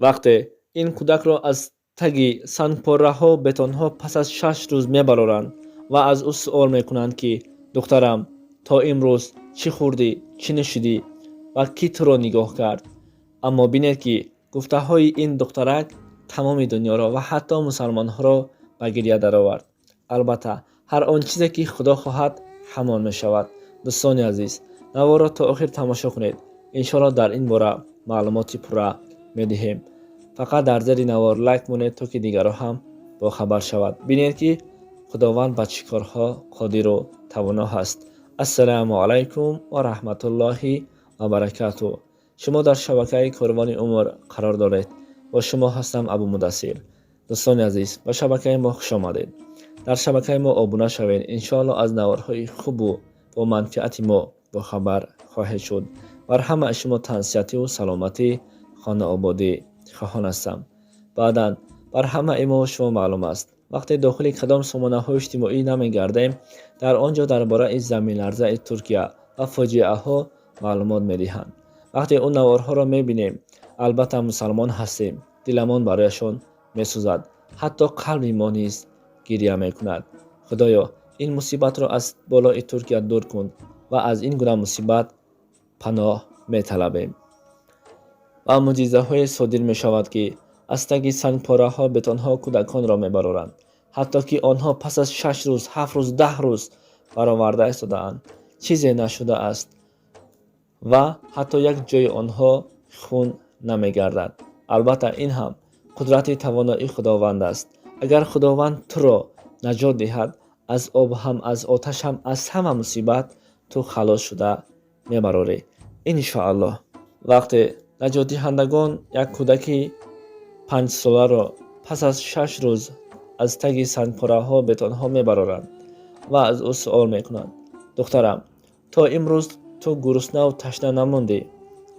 вақте ин кӯдакро аз таги сангпорраҳо бетонҳо пас аз 6 рӯз мебароранд ва аз ӯ суол мекунанд, ки духтарам, то имрӯз чӣ хӯрдӣ, чӣ нӯшидӣ ва кӣ туро нигоҳ кард? аммо бинед, ки гуфтаҳои ин духтарак тамоми дунёро ва ҳатто мусалмонҳоро ба гирья даровард. албатта ҳар он чизе ки худо хоҳад ҳамон мешавад. дӯстони азиз, наворро то охир тамошо кунед. иншоалло дар ин бора маълумоти пурра медиҳем. фақат дар зери навор лайк монед, то ки дигарро ҳам бохабар шавад. бинед, ки худованд ба чӣ корҳо қодиру тавоно ҳаст. ассалому алайкум ва раҳматуллоҳи ва баракатуҳ. шумо дар шабакаи корвони умр қарор доред. бо шумо ҳастам Абу Мудассир. дӯстони азиз, ба шабакаи мо хуш омадед. дар шабакаи мо обуна шавед. иншоалло аз наворҳои хубу бо манфиати мо бохабар хоҳед шуд. бар ҳамаи шумо тансиҳативу саломатӣ, хонаободӣ хоҳон ҳастам. баъдан бар ҳамаи мо шумо маълум аст, вақте дохили кадом сомонаҳои иҷтимоӣ намегардем, дар он ҷо дар бораи заминларзаи Туркия ва фоҷиаҳо маълумот медиҳанд. вақте он наворҳоро мебинем, албатта мусалмон ҳастем, диламон барояшон месӯзад, ҳатто қалби мо низ гирья мекунад. худоё, ин мусибатро аз болои Туркия дур кун ва аз ин гуна мусибат паноҳ металабем. ва муъҷизаҳое содир мешавад, ки аз таги сангпорраҳо бетонҳо кӯдаконро мебароранд, ҳатто ки онҳо пас аз 6 рӯз, 7 рӯз, 10 рӯз бароварда истодаанд, чизе нашудааст ва ҳатто як ҷои онҳо хун намегардад. албатта ин ҳам қудрати тавоноии худованд аст. агар худованд туро наҷот диҳад, аз об ҳам, аз оташ ҳам, аз ҳама мусибат ту халос шуда мебарорӣ, иншоаллоҳ. вақте наҷотдиҳандагон як кӯдаки 5-соларо пас аз 6 рӯз аз таги сангпорраҳо бетонҳо мебароранд ва аз ӯ суол мекунанд, духтарам, то имрӯз ту гуруснаву ташна намондӣ?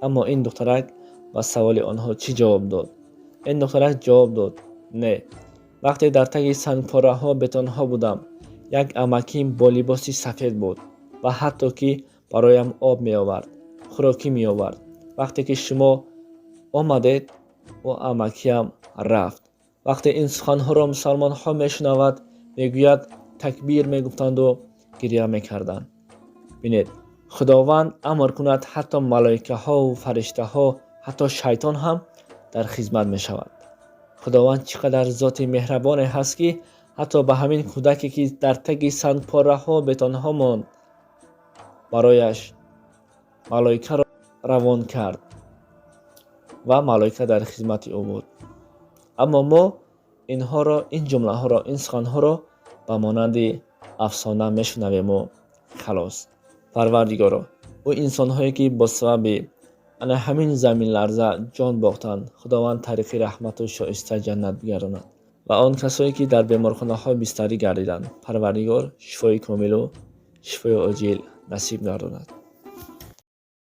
аммо ин духтарак ба саволи онҳо чӣ ҷавоб дод? ин духтарак ҷавоб дод, не. вақте дар таги сангпорраҳо бетонҳо будам, як амаким бо либоси сафед буд ва ҳатто ки бароям об меовард, хӯрокӣ меовард. вақте ки шумо омадед, ӯ амакиам рафт. вақте ин суханҳоро мусалмонҳо мешунавад, мегӯяд такбир мегуфтанду гирья мекарданд. бинед, худованд амр кунад, ҳатто малоикаҳову фариштаҳо, ҳатто шайтон ҳам дар хизмат мешавад. худованд чӣ қадар зоти меҳрабоне ҳаст, ки ҳатто ба ҳамин кӯдаке, ки дар таги сангпорраҳо бетонҳо монд, барояш малоикаро равон кард ва малоика дар хизмати ӯ буд. аммо мо инҳоро, ин ҷумлаҳоро, ин суханҳоро ба монанди афсона мешунавему халос. парвардигаро, ӯ инсонҳое, ки бо сабаби ана ҳамин заминларза ҷон бохтанд, худованд тариқи раҳмату шоиста ҷаннат бигаронад. ва он касое, ки дар беморхонаҳо бистарӣ гардиданд, парвардигор шифои комилу шифои оҷил насиб гардонад.